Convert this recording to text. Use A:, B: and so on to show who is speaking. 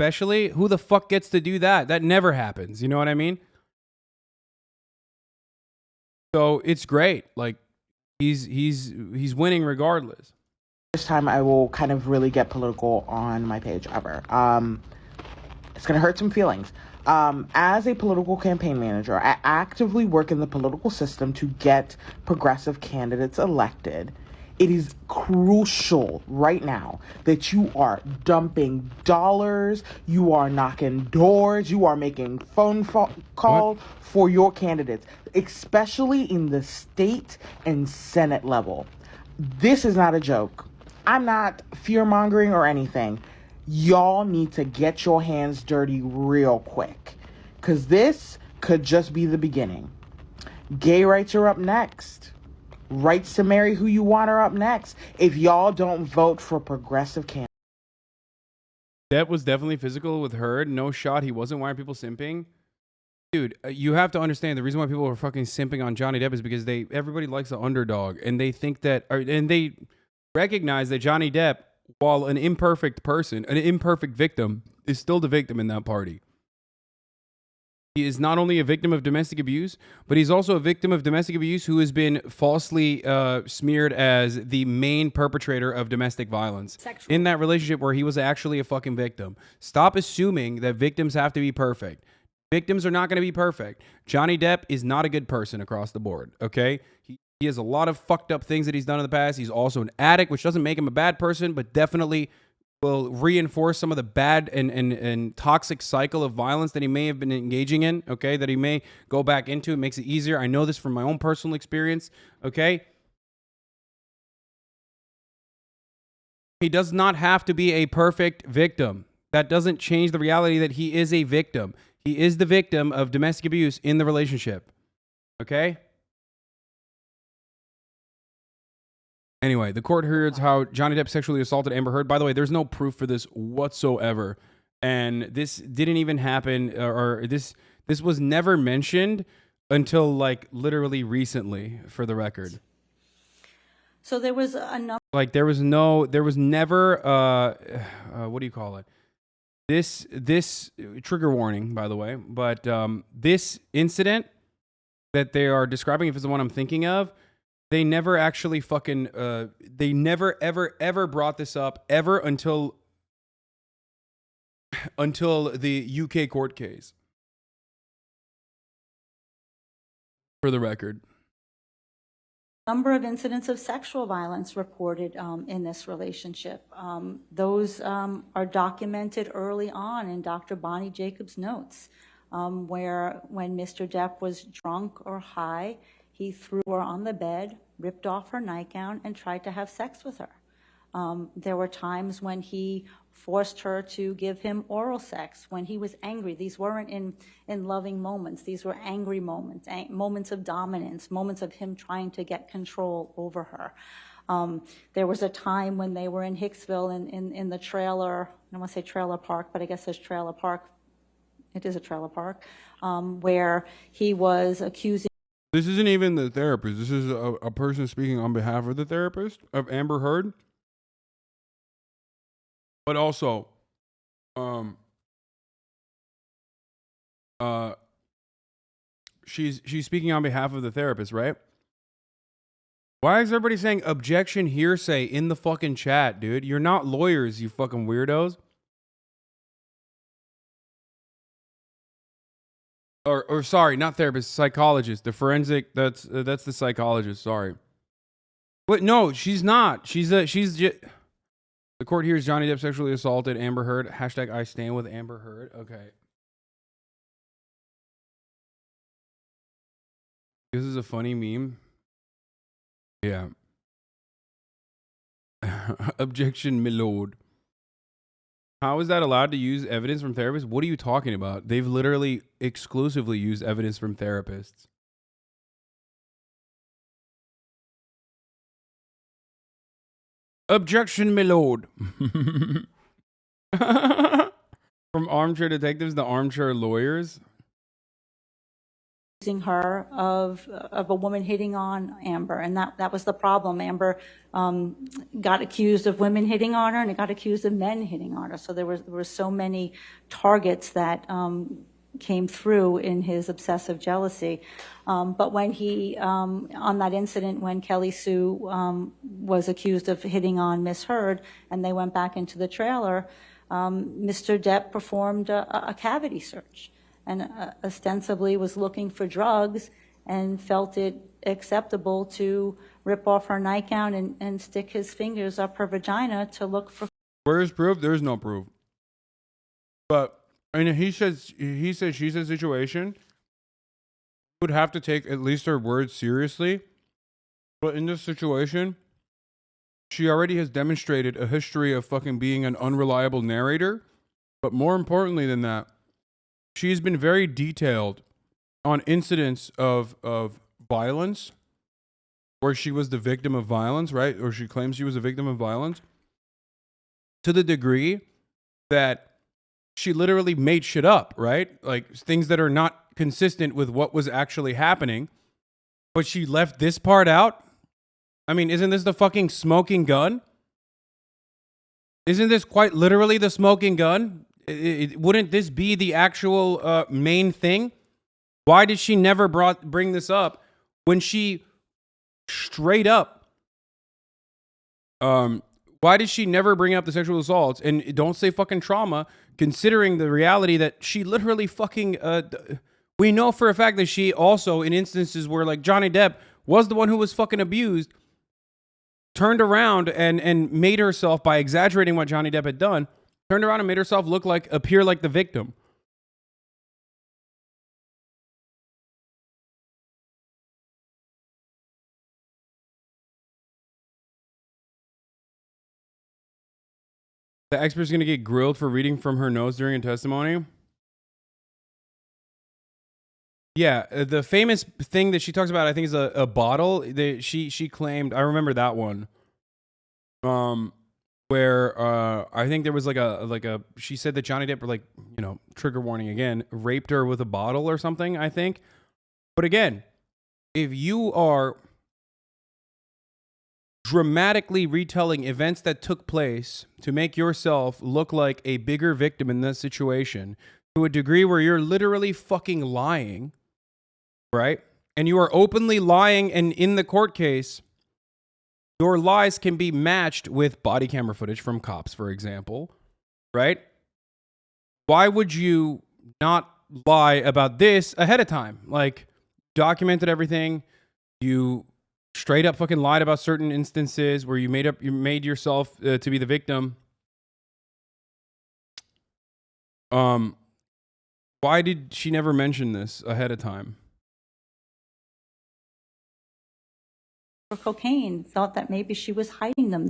A: especially, who the fuck gets to do that? That never happens. You know what I mean? So it's great. Like he's winning regardless.
B: First time I will kind of really get political on my page ever. It's going to hurt some feelings. As a political campaign manager, I actively work in the political system to get progressive candidates elected. It is crucial right now that you are dumping dollars, you are knocking doors, you are making phone calls for your candidates, especially in the state and Senate level. This is not a joke. I'm not fear-mongering or anything. Y'all need to get your hands dirty real quick, because this could just be the beginning. Gay rights are up next. Rights to marry who you want are up next. If y'all don't vote for progressive candidates.
A: That was definitely physical with Heard. No shot. He wasn't. Why are people simping? Dude, you have to understand the reason why people are fucking simping on Johnny Depp is because everybody likes the underdog, and they think that, and they recognize that Johnny Depp, while an imperfect person, an imperfect victim, is still the victim in that party. He is not only a victim of domestic abuse, but he's also a victim of domestic abuse who has been falsely smeared as the main perpetrator of domestic violence in that relationship where he was actually a fucking victim. Stop assuming that victims have to be perfect. Victims are not going to be perfect. Johnny Depp is not a good person across the board, okay? He has a lot of fucked up things that he's done in the past. He's also an addict, which doesn't make him a bad person, but definitely will reinforce some of the bad and toxic cycle of violence that he may have been engaging in, okay, that he may go back into. It makes it easier. I know this from my own personal experience, okay? He does not have to be a perfect victim. That doesn't change the reality that he is a victim. He is the victim of domestic abuse in the relationship, okay? Anyway, the court hears how Johnny Depp sexually assaulted Amber Heard. By the way, there's no proof for this whatsoever. And this didn't even happen, or this was never mentioned until like literally recently, for the record.
C: So there was a number.
A: Like there was never, what do you call it? This trigger warning, by the way, but this incident that they are describing, if it's the one I'm thinking of, they never actually fucking, they never, ever brought this up ever until the UK court case. For the record.
C: Number of incidents of sexual violence reported in this relationship. Those are documented early on in Dr. Bonnie Jacobs' notes, where when Mr. Depp was drunk or high, he threw her on the bed, ripped off her nightgown, and tried to have sex with her. There were times when he forced her to give him oral sex when he was angry. These weren't in loving moments. These were angry moments, moments of dominance, moments of him trying to get control over her. There was a time when they were in Hicksville in the trailer, I don't want to say trailer park, but I guess it's trailer park. It is a trailer park, where he was accusing.
A: This isn't even the therapist. This is a person speaking on behalf of the therapist, of Amber Heard. But also, she's speaking on behalf of the therapist, right? Why is everybody saying objection hearsay in the fucking chat, dude? You're not lawyers, you fucking weirdos. Or sorry, not therapist, psychologist. The forensic, that's the psychologist, sorry. But no, she's not. She's just... The court hears Johnny Depp sexually assaulted Amber Heard. Hashtag I stand with Amber Heard. Okay. This is a funny meme. Yeah. Objection, my lord. How is that allowed to use evidence from therapists? What are you talking about? They've literally exclusively used evidence from therapists. Objection, my lord. From armchair detectives to armchair lawyers.
C: accusing her of a woman hitting on Amber, and that was the problem. Amber got accused of women hitting on her, and it got accused of men hitting on her. So there were so many targets that came through in his obsessive jealousy. But when he, on that incident when Kelly Sue was accused of hitting on Miss Heard, and they went back into the trailer, Mr. Depp performed a cavity search and ostensibly was looking for drugs and felt it acceptable to rip off her nightgown and stick his fingers up her vagina to look for.
A: Where's proof? There's no proof. But and he says, she said situation would have to take at least her words seriously. But in this situation, she already has demonstrated a history of fucking being an unreliable narrator. But more importantly than that, she's been very detailed on incidents of violence where she was the victim of violence, right? Or she claims she was a victim of violence to the degree that she literally made shit up, right? Like things that are not consistent with what was actually happening. But she left this part out. I mean, isn't this the fucking smoking gun? Isn't this quite literally the smoking gun? Wouldn't this be the actual main thing? Why did she never bring this up when she straight up why did she never bring up the sexual assaults? And don't say fucking trauma, considering the reality that she literally fucking we know for a fact that she also, in instances where like Johnny Depp was the one who was fucking abused, turned around and made herself, by exaggerating what Johnny Depp had done, turned around and made herself appear like the victim. The expert's gonna get grilled for reading from her notes during a testimony. Yeah, the famous thing that she talks about, I think, is a bottle. She claimed, I remember that one. Where I think there was like a she said that Johnny Depp, like, you know, trigger warning again, raped her with a bottle or something, I think. But again, if you are dramatically retelling events that took place to make yourself look like a bigger victim in this situation to a degree where you're literally fucking lying, right? And you are openly lying, and in the court case, your lies can be matched with body camera footage from cops, for example, right? Why would you not lie about this ahead of time? Like, documented everything. You straight up fucking lied about certain instances where you made yourself to be the victim. Why did she never mention this ahead of time?
C: For cocaine, thought that maybe she was hiding them